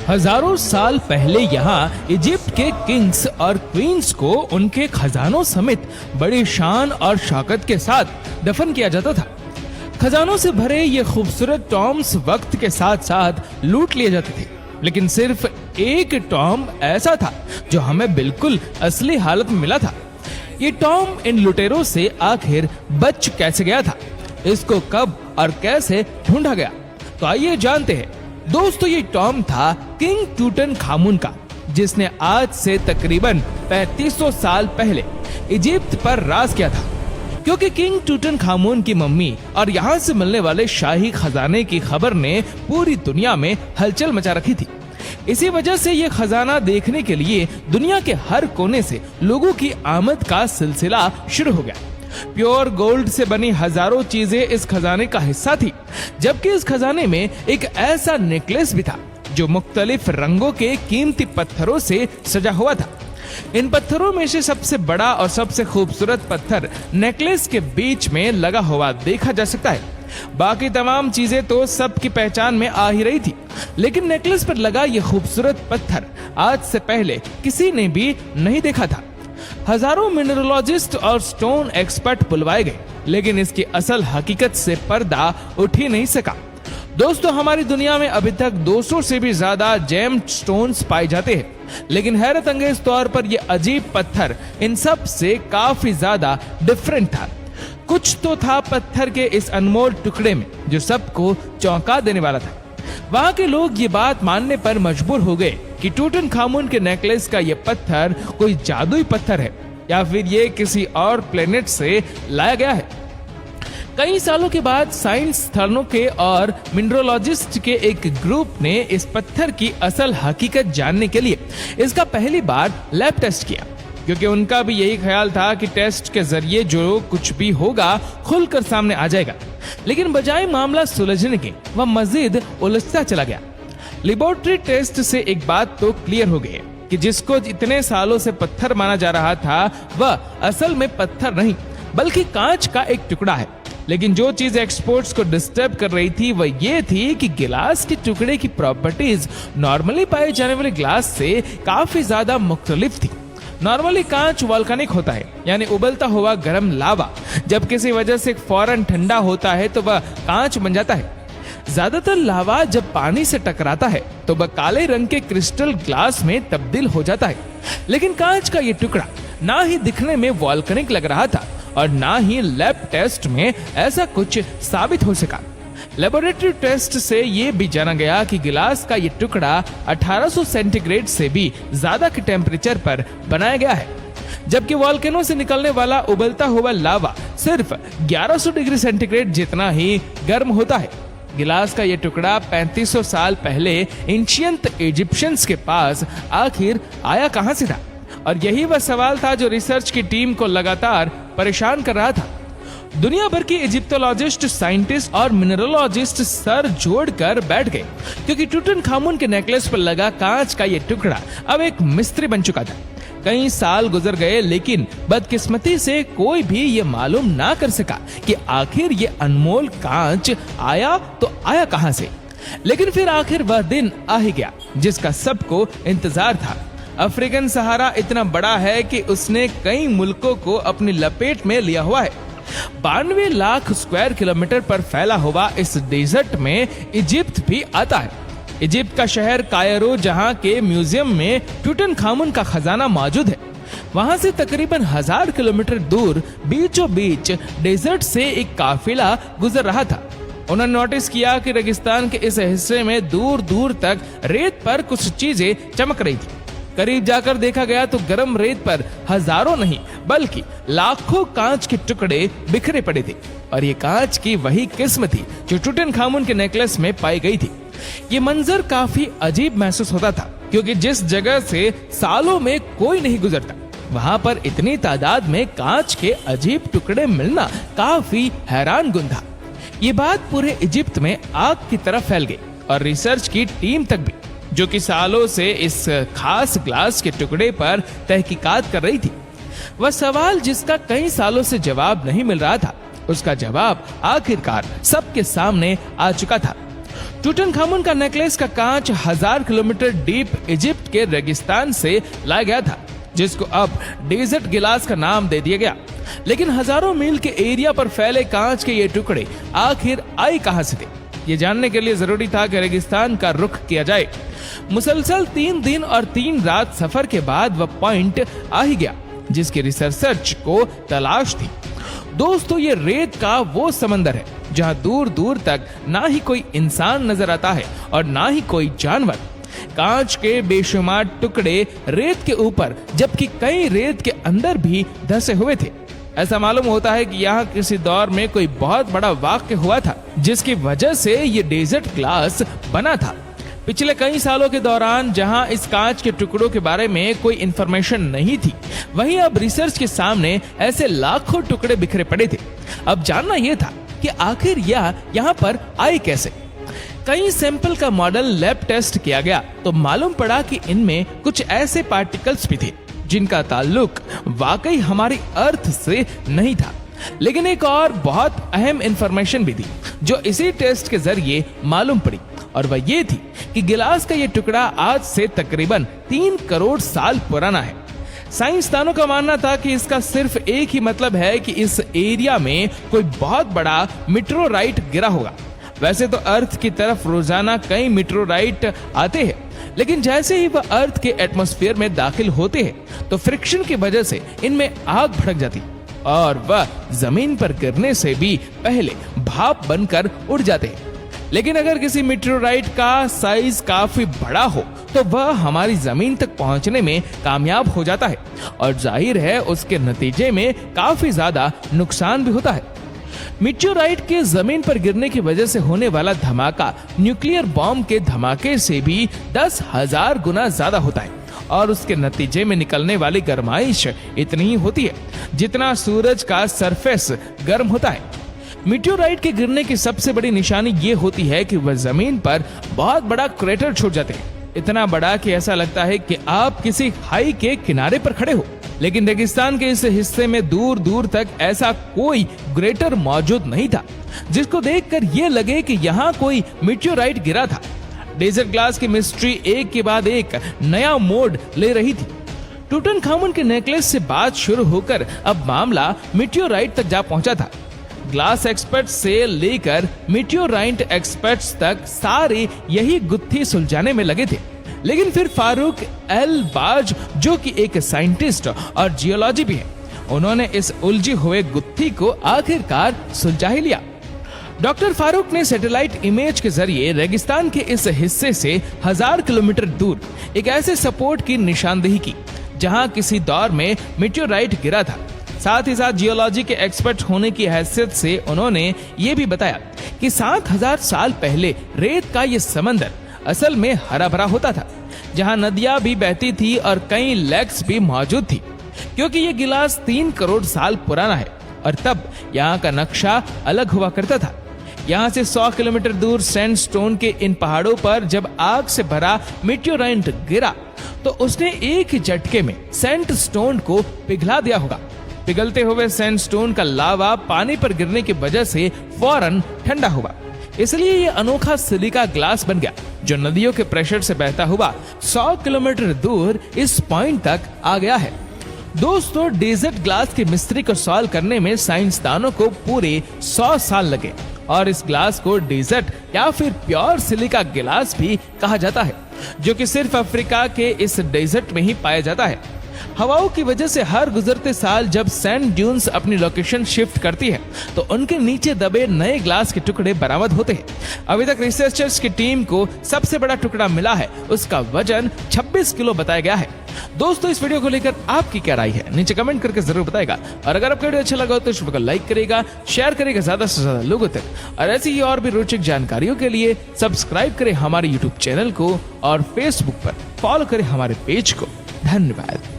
हजारों साल पहले यहाँ इजिप्ट के किंग्स और क्वींस को उनके खजानों समेत बड़ी शान और शौकत के साथ दफन किया जाता था। खजानों से भरे ये खूबसूरत टॉम्स वक्त के साथ साथ लूट लिए जाते थे, लेकिन सिर्फ एक टॉम ऐसा था जो हमें बिल्कुल असली हालत में मिला था। ये टॉम इन लुटेरों से आखिर बच कैसे गया था, इसको कब और कैसे ढूंढा गया, तो आइए जानते हैं। दोस्तों, ये टॉम था किंग टूटनखामुन का, जिसने आज से तकरीबन 3500 साल पहले इजिप्ट पर राज किया था। क्योंकि किंग टूटनखामुन की मम्मी और यहाँ से मिलने वाले शाही खजाने की खबर ने पूरी दुनिया में हलचल मचा रखी थी। इसी वजह से ये खजाना देखने के लिए दुनिया के हर कोने से लोगों की आमद का सिलसिला शुरू हो गया। प्योर गोल्ड से बनी हजारों चीजें इस खजाने का हिस्सा थी, जबकि इस खजाने में एक ऐसा नेकलेस भी था जो मुख्तलिफ रंगों के कीमती पत्थरों से सजा हुआ था। इन पत्थरों में से सबसे बड़ा और सबसे खूबसूरत पत्थर नेकलेस के बीच में लगा हुआ देखा जा सकता है। बाकी तमाम चीजें तो सबकी पहचान में आ ही रही थी, लेकिन नेकलेस पर लगा ये खूबसूरत पत्थर आज से पहले किसी ने भी नहीं देखा था। हजारों मिनरोलॉजिस्ट और स्टोन एक्सपर्ट बुलवाए गए, लेकिन इसकी असल हकीकत से पर्दा उठ ही नहीं सका। दोस्तों, हमारी दुनिया में अभी तक 200 से भी ज्यादा जेम स्टोन्स पाए जाते हैं, लेकिन हैरत अंगेज तौर पर यह अजीब पत्थर इन सब से काफी ज्यादा डिफरेंट था। कुछ तो था पत्थर के इस अनमोल टुकड़े में जो सबको चौंका देने वाला था। वहां के लोग ये बात मानने पर मजबूर हो गए कि टूटनखामुन के नेकलेस का ये पत्थर कोई जादुई पत्थर है या फिर ये किसी और प्लेनेट से लाया गया है। कई सालों के बाद साइंस स्थलों के और मिनरोलॉजिस्ट के एक ग्रुप ने इस पत्थर की असल हकीकत जानने के लिए इसका पहली बार लैब टेस्ट किया, क्योंकि उनका भी यही ख्याल था कि टेस्ट के जरिए जो कुछ भी होगा खुलकर सामने आ जाएगा। लेकिन बजाय मामला सुलझने के वह मजीद उलझता चला गया। लेबोरेटरी टेस्ट से एक बात तो क्लियर हो गई कि जिसको इतने सालों से पत्थर माना जा रहा था वह असल में पत्थर नहीं बल्कि कांच का एक टुकड़ा है। लेकिन जो चीज एक्सपर्ट्स को डिस्टर्ब कर रही थी वह ये थी कि गिलास के टुकड़े की प्रॉपर्टीज नॉर्मली पाए जाने वाले ग्लास से काफी ज्यादा मुख्तलिफ थी। नॉर्मली कांच वॉल्केनिक होता है, यानी उबलता हुआ गर्म लावा जब किसी वजह से फौरन ठंडा होता है तो वह कांच बन जाता है। ज्यादातर लावा जब पानी से टकराता है तो वह काले रंग के क्रिस्टल ग्लास में तब्दील हो जाता है। लेकिन कांच का ये टुकड़ा ना ही दिखने में वॉल्केनिक लग रहा था और ना ही लैब टेस्ट में ऐसा कुछ साबित हो सका। लेबोरेटरी टेस्ट से ये भी जाना गया कि गिलास का ये टुकड़ा 1800 सेंटीग्रेड से भी ज्यादा के टेम्परेचर पर बनाया गया है, जबकि वॉल्केनो से निकलने वाला उबलता हुआ लावा सिर्फ 1100 डिग्री सेंटीग्रेड जितना ही गर्म होता है। गिलास का ये टुकड़ा 3500 साल पहले एंशिएंट इजिप्शियंस के पास आखिर आया कहां से था, और यही वह सवाल था जो रिसर्च की टीम को लगातार परेशान कर रहा था। दुनिया भर की इजिप्टोलॉजिस्ट, साइंटिस्ट और मिनरोलॉजिस्ट सर जोड़कर बैठ गए, क्योंकि टूटनखामुन के नेकलेस पर लगा कांच का ये टुकड़ा अब एक मिस्ट्री बन चुका था। कई साल गुजर गए, लेकिन बदकिस्मती से कोई भी ये मालूम ना कर सका कि आखिर ये अनमोल कांच आया तो आया कहां से। लेकिन फिर आखिर वह दिन आ ही गया जिसका सबको इंतजार था। अफ्रीकन सहारा इतना बड़ा है कि उसने कई मुल्कों को अपनी लपेट में लिया हुआ है। 92 लाख स्क्वायर किलोमीटर पर फैला हुआ इस डेजर्ट में इजिप्ट भी आता है। इजिप्ट का शहर कायरो, जहां के म्यूजियम में टूटनखामुन का खजाना मौजूद है, वहां से तकरीबन 1000 किलोमीटर दूर बीचों बीच डेजर्ट से एक काफिला गुजर रहा था। उन्होंने नोटिस किया कि रेगिस्तान के इस हिस्से में दूर दूर तक रेत पर कुछ चीजें चमक रही थी। करीब जाकर देखा गया तो गर्म रेत पर हजारों नहीं बल्कि लाखों कांच के टुकड़े बिखरे पड़े थे, और ये कांच की वही किस्म थी जो टूटनखामुन के नेकलेस में पाई गई थी। ये मंजर काफी अजीब महसूस होता था, क्योंकि जिस जगह से सालों में कोई नहीं गुजरता वहां पर इतनी तादाद में कांच के अजीब टुकड़े मिलना काफी हैरानकुन था। ये बात पूरे इजिप्ट में आग की तरह फैल गई और रिसर्च की टीम तक भी, जो कि सालों से इस खास ग्लास के टुकड़े पर तहकीकात कर रही थी। वह सवाल जिसका कई सालों से जवाब नहीं मिल रहा था, उसका जवाब आखिरकार सबके सामने आ चुका था। टूटनखामुन का नेकलेस का कांच 1000 किलोमीटर डीप इजिप्ट के रेगिस्तान से लाया गया था, जिसको अब डेजर्ट गिलास का नाम दे दिया गया। लेकिन हजारों मील के एरिया पर फैले कांच के ये टुकड़े आखिर आए कहां से थे, ये जानने के लिए जरूरी था कि रेगिस्तान का रुख किया जाए। मुसलसल 3 दिन और 3 रात सफर के बाद वह पॉइंट आ ही गया जिसकी रिसर्च को तलाश थी। दोस्तों, ये रेत का वो समंदर है जहां दूर दूर तक ना ही कोई इंसान नजर आता है और ना ही कोई जानवर। कांच के बेशुमार टुकड़े रेत के ऊपर, जबकि कई रेत के अंदर भी धंसे हुए थे। ऐसा मालूम होता है कि यहाँ किसी दौर में कोई बहुत बड़ा वाक़या हुआ था, जिसकी वजह से ये डेजर्ट ग्लास बना था। पिछले कई सालों के दौरान जहां इस कांच के टुकड़ों के बारे में कोई इंफॉर्मेशन नहीं थी, वहीं अब रिसर्च के सामने ऐसे लाखों टुकड़े बिखरे पड़े थे। अब जानना यह था कि आखिर यह यहाँ पर आए कैसे। कई सैंपल का मॉडल लैब टेस्ट किया गया तो मालूम पड़ा कि इनमें कुछ ऐसे पार्टिकल्स भी थे जिनका ताल्लुक वाकई हमारी अर्थ से नहीं था। लेकिन एक और बहुत अहम इंफॉर्मेशन भी थी जो इसी टेस्ट के जरिए मालूम पड़ी, और वह ये थी कि गिलास का ये टुकड़ा आज से तकरीबन 3 करोड़ साल पुराना है। साइंसदानों का मानना था कि इसका सिर्फ एक ही मतलब है कि इस एरिया में कोई बहुत बड़ा मीटेओराइट गिरा होगा। वैसे तो अर्थ की तरफ रोजाना कई मीटेओराइट आते हैं, लेकिन जैसे ही वह अर्थ के एटमॉस्फेयर में दाखिल होते हैं तो फ्रिक्शन की वजह से इनमें आग भड़क जाती और वह जमीन पर गिरने से भी पहले भाप बनकर उड़ जाते हैं। लेकिन अगर किसी मीटेओराइट का साइज काफी बड़ा हो तो वह हमारी जमीन तक पहुंचने में कामयाब हो जाता है, और जाहिर है उसके नतीजे में काफी ज्यादा नुकसान भी होता है। मीटेओराइट के जमीन पर गिरने की वजह से होने वाला धमाका न्यूक्लियर बॉम्ब के धमाके से भी 10,000 गुना ज्यादा होता है, और उसके नतीजे में निकलने वाली गर्माइश इतनी ही होती है जितना सूरज का सरफेस गर्म होता है। मीटेओराइट के गिरने की सबसे बड़ी निशानी ये होती है कि वह जमीन पर बहुत बड़ा क्रेटर छोड़ जाते हैं, इतना बड़ा कि ऐसा लगता है कि आप किसी खाई के किनारे पर खड़े हो। लेकिन रेगिस्तान के इस हिस्से में दूर दूर तक ऐसा कोई क्रेटर मौजूद नहीं था जिसको देखकर ये लगे कि यहाँ कोई मीटेओराइट गिरा था। डेजर्ट ग्लास की मिस्ट्री एक के बाद एक नया मोड़ ले रही थी। टूटनखामुन के नेकलेस से बात शुरू होकर अब मामला मीटेओराइट तक जा पहुंचा था। ग्लास एक्सपर्ट से लेकर मीटेओराइट एक्सपर्ट्स तक सारे यही गुत्थी सुलझाने में लगे थे। लेकिन फिर फारूक एल बाज, जो कि एक साइंटिस्ट और जियोलॉजी भी है, उन्होंने इस उलझी हुए गुत्थी को आखिरकार सुलझा ही लिया। डॉक्टर फारूक ने सैटेलाइट इमेज के जरिए रेगिस्तान के इस हिस्से से 1000 किलोमीटर दूर एक ऐसे सपोर्ट की निशानदेही की जहां किसी दौर में मीटेओराइट गिरा था। साथ ही साथ जियोलॉजी के एक्सपर्ट होने की हैसियत से उन्होंने ये भी बताया कि 7000 साल पहले रेत का ये समंदर असल में हरा भरा होता था, जहां नदियां भी बहती थी और कई लेक्स भी मौजूद थी। क्योंकि ये गिलास 3 करोड़ साल पुराना है और तब यहाँ का नक्शा अलग हुआ करता था। यहाँ से 100 किलोमीटर दूर सैंडस्टोन के इन पहाड़ों पर जब आग से भरा मीटेओराइट गिरा तो उसने एक ही झटके में सैंडस्टोन को पिघला दिया होगा। पिघलते हुए सैंडस्टोन का लावा पानी पर गिरने की वजह से फौरन ठंडा हुआ, इसलिए ये अनोखा सिलिका ग्लास बन गया जो नदियों के प्रेशर से बहता हुआ 100 किलोमीटर दूर इस पॉइंट तक आ गया है। दोस्तों, डेजर्ट ग्लास की मिस्ट्री को सॉल्व करने में साइंसदानों को पूरे 100 साल लगे और इस ग्लास को डेजर्ट या फिर प्योर सिलिका ग्लास भी कहा जाता है, जो कि सिर्फ अफ्रीका के इस डेजर्ट में ही पाया जाता है। हवाओं की वजह से हर गुजरते साल जब सैंड ड्यून्स अपनी लोकेशन शिफ्ट करती है तो उनके नीचे दबे नए ग्लास के टुकड़े बरामद होते हैं। अभी तक रिसर्चर्स की टीम को सबसे बड़ा टुकड़ा मिला है, उसका वजन 26 किलो बताया गया है। दोस्तों, इस वीडियो को लेकर आपकी क्या राय है नीचे कमेंट करके जरूर बताएगा, और अगर आपको वीडियो अच्छा लगा हो तो इस वीडियो को लाइक करेगा, शेयर करेगा ज्यादा से ज्यादा लोगों तक, और ऐसी ही और भी रोचक जानकारियों के लिए सब्सक्राइब करें हमारे यूट्यूब चैनल को और फेसबुक पर फॉलो करें हमारे पेज को। धन्यवाद।